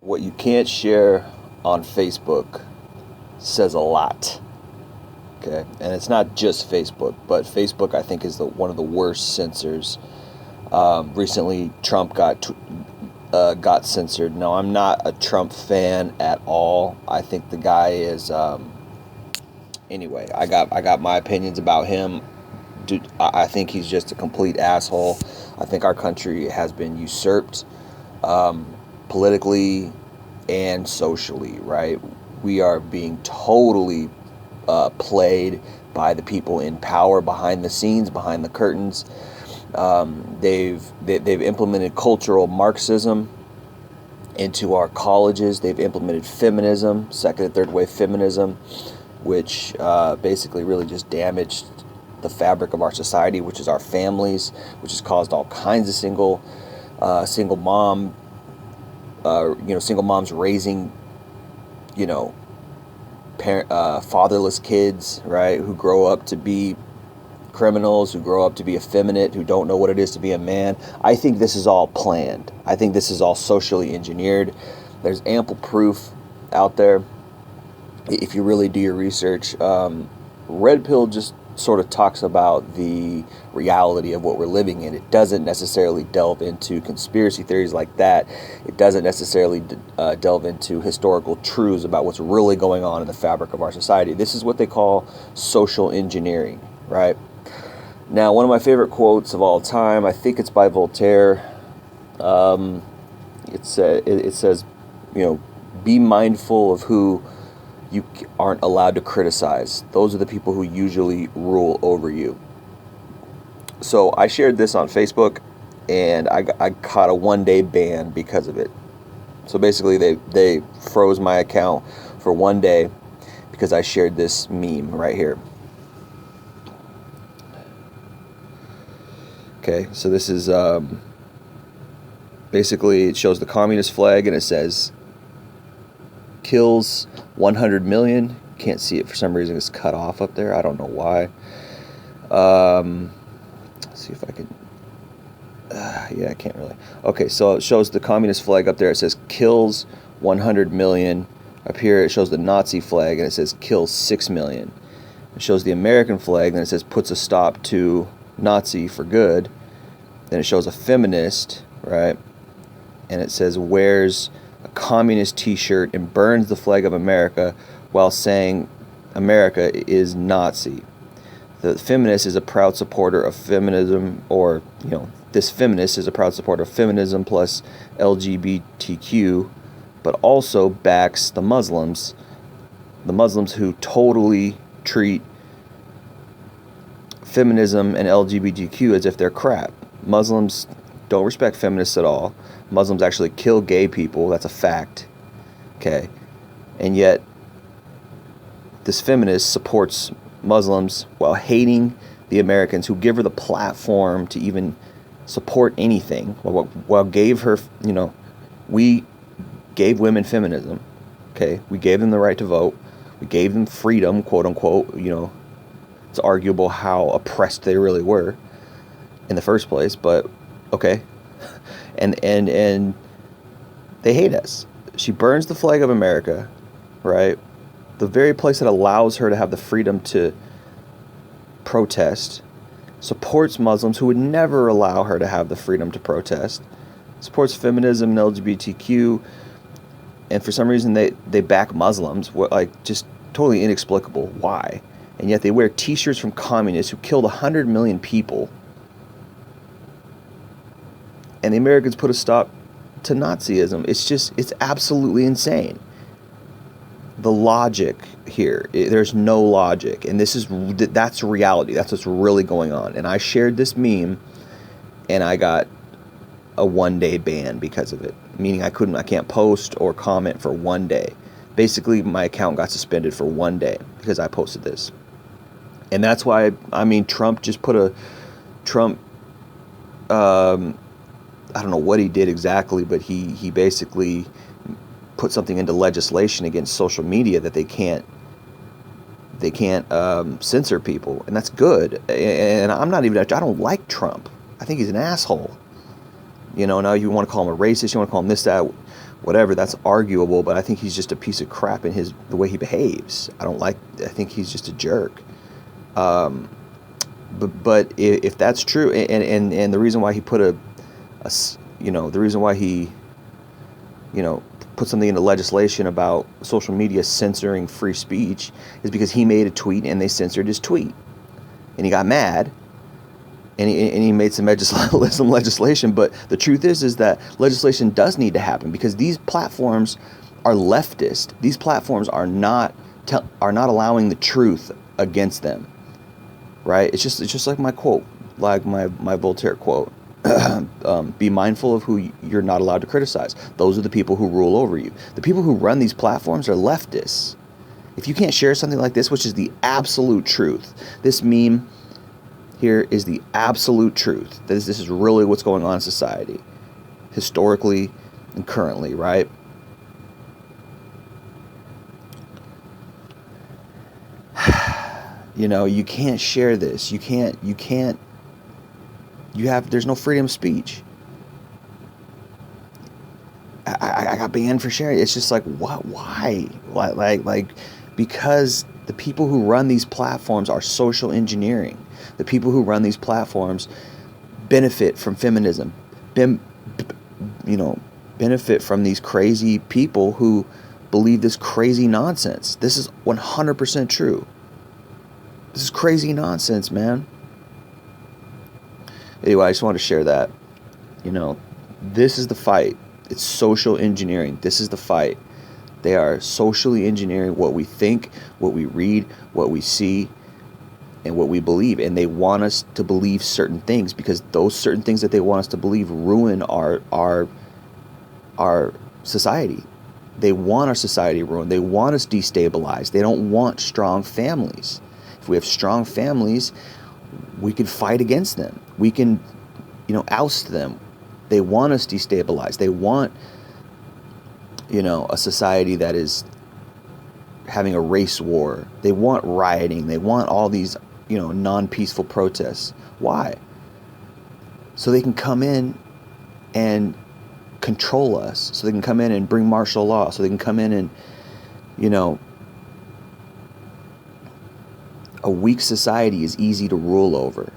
What you can't share on Facebook says a lot. Okay, and it's not just Facebook, but Facebook I think is one of the worst censors. Recently, Trump got censored. No, I'm not a Trump fan at all. I think the guy is. Anyway, I got my opinions about him. Dude, I think he's just a complete asshole. I think our country has been usurped, politically and socially. Right, we are being totally played by the people in power behind the scenes, behind the curtains. They've implemented cultural Marxism into our colleges. They've implemented feminism, second and third wave feminism, which basically really just damaged the fabric of our society, which is our families, which has caused all kinds of single moms raising, fatherless kids, right, who grow up to be criminals, who grow up to be effeminate, who don't know what it is to be a man. I think this is all planned. I think this is all socially engineered. There's ample proof out there if you really do your research. Red Pill just sort of talks about the reality of what we're living in. It doesn't necessarily delve into conspiracy theories like that. It doesn't necessarily delve into historical truths about what's really going on in the fabric of our society. This is what they call social engineering, right? Now, one of my favorite quotes of all time, I think it's by Voltaire. It says, be mindful of who you aren't allowed to criticize. Those are the people who usually rule over you. So I shared this on Facebook, and I caught a one-day ban because of it. So basically, they froze my account for one day because I shared this meme right here. Okay, so this is basically, it shows the communist flag and it says kills 100 million. Can't see it for some reason. It's cut off up there. I don't know why. Let's see if I can. Yeah, I can't really. Okay, so it shows the communist flag up there. It says kills 100 million. Up here it shows the Nazi flag and it says kills 6 million. It shows the American flag and it says puts a stop to Nazi for good. Then it shows a feminist, right? And it says wears a communist t-shirt and burns the flag of America while saying America is Nazi. The feminist is a proud supporter of feminism, or, this feminist is a proud supporter of feminism plus LGBTQ, but also backs the Muslims who totally treat feminism and LGBTQ as if they're crap. Muslims don't respect feminists at all. Muslims actually kill gay people. That's a fact. Okay. And yet, this feminist supports Muslims while hating the Americans who give her the platform to even support anything. While gave her, we gave women feminism. Okay. We gave them the right to vote. We gave them freedom, quote unquote. It's arguable how oppressed they really were in the first place, but okay. And they hate us. She burns the flag of America, right? The very place that allows her to have the freedom to protest, supports Muslims who would never allow her to have the freedom to protest, supports feminism and LGBTQ, and for some reason they back Muslims, just totally inexplicable. Why? And yet they wear t-shirts from communists who killed 100 million people. And the Americans put a stop to Nazism. It's absolutely insane. The logic here, there's no logic. And that's reality. That's what's really going on. And I shared this meme, and I got a one-day ban because of it. Meaning I can't post or comment for one day. Basically, my account got suspended for one day because I posted this. And that's why, Trump just put I don't know what he did exactly, but he basically put something into legislation against social media that they can't censor people, and that's good. And I don't like Trump. I think he's an asshole. Now you want to call him a racist, you want to call him this, that, whatever, that's arguable, but I think he's just a piece of crap in the way he behaves. I think he's just a jerk. But if that's true, and the reason why he put the reason why he, put something into legislation about social media censoring free speech is because he made a tweet and they censored his tweet, and he got mad, and he made some legislation. But the truth is that legislation does need to happen, because these platforms are leftist. These platforms are not allowing the truth against them, right? It's just like my quote, like my Voltaire quote. Be mindful of who you're not allowed to criticize. Those are the people who rule over you. The people who run these platforms are leftists. If you can't share something like this, which is the absolute truth, this meme here is the absolute truth. This is really what's going on in society, historically and currently, right? You can't share this. There's no freedom of speech. I got banned for sharing. It's just like, what? Why? Like, because the people who run these platforms are social engineering. The people who run these platforms benefit from feminism, benefit from these crazy people who believe this crazy nonsense. This is 100% true. This is crazy nonsense, man. Anyway, I just wanted to share that. This is the fight. It's social engineering. This is the fight. They are socially engineering what we think, what we read, what we see, and what we believe. And they want us to believe certain things, because those certain things that they want us to believe ruin our society. They want our society ruined. They want us destabilized. They don't want strong families. If we have strong families, we can fight against them. We can, oust them. They want us destabilized. They want, a society that is having a race war. They want rioting. They want all these, non-peaceful protests. Why? So they can come in and control us. So they can come in and bring martial law. So they can come in and, a weak society is easy to rule over.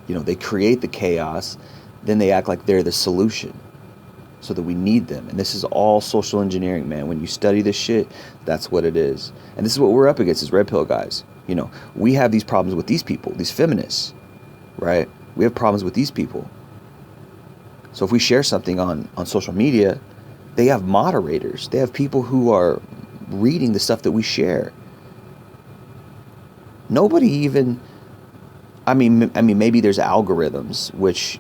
They create the chaos, then they act like they're the solution, so that we need them. And this is all social engineering, man. When you study this shit, that's what it is. And this is what we're up against as red pill guys. We have these problems with these people, these feminists, right? We have problems with these people. So if we share something on social media, they have moderators. They have people who are reading the stuff that we share. Nobody even, I mean, maybe there's algorithms, which,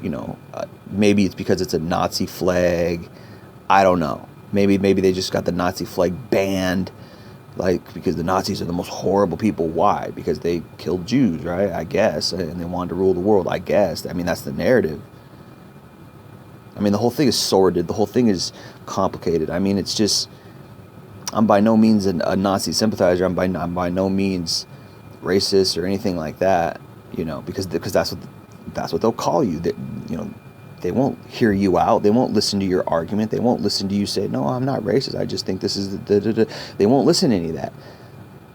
maybe it's because it's a Nazi flag. I don't know. Maybe they just got the Nazi flag banned, because the Nazis are the most horrible people. Why? Because they killed Jews, right? I guess, and they wanted to rule the world. I guess. That's the narrative. The whole thing is sordid. The whole thing is complicated. It's just, I'm by no means a Nazi sympathizer. I'm by no means racist or anything like that, because that's what they'll call you. That they won't hear you out. They won't listen to your argument. They won't listen to you say, no, I'm not racist. I just think this is They won't listen to any of that.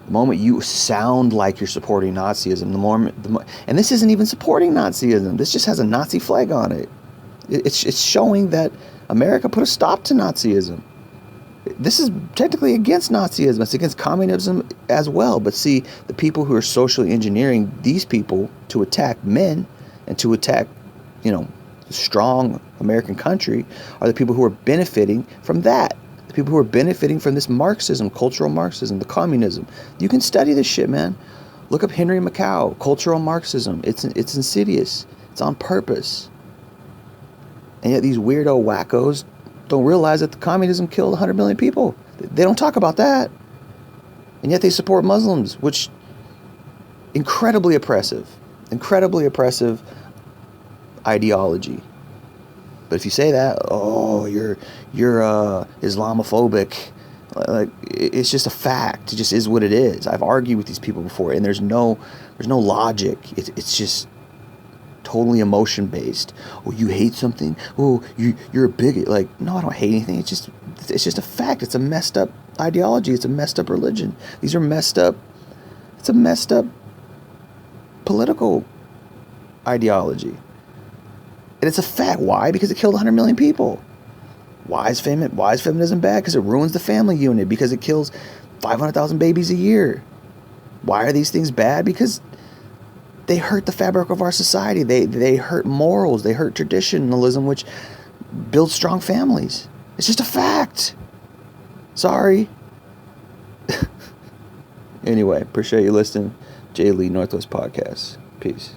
The moment you sound like you're supporting Nazism, the more, and this isn't even supporting Nazism. This just has a Nazi flag on it. It's showing that America put a stop to Nazism. This is technically against Nazism. It's against communism as well. But see, the people who are socially engineering these people to attack men and to attack, strong American country are the people who are benefiting from that. The people who are benefiting from this Marxism, cultural Marxism, the communism. You can study this shit, man. Look up Henry Macau, cultural Marxism. It's insidious. It's on purpose. And yet these weirdo wackos don't realize that the communism killed 100 million people. They don't talk about that. And yet they support Muslims, which incredibly oppressive ideology. But if you say that, oh, you're Islamophobic, it's just a fact. It just is what it is. I've argued with these people before, and there's no logic. It's just totally emotion based. Oh, you hate something? Oh, you're a bigot. Like, no, I don't hate anything. It's just a fact. It's a messed up ideology. It's a messed up religion. These are messed up. It's a messed up political ideology. And it's a fact. Why? Because it killed 100 million people. Why is feminism bad? Because it ruins the family unit. Because it kills 500,000 babies a year. Why are these things bad? Because they hurt the fabric of our society. They hurt morals. They hurt traditionalism, which builds strong families. It's just a fact. Sorry. Anyway, appreciate you listening. Jay Lee, Northwest Podcast. Peace.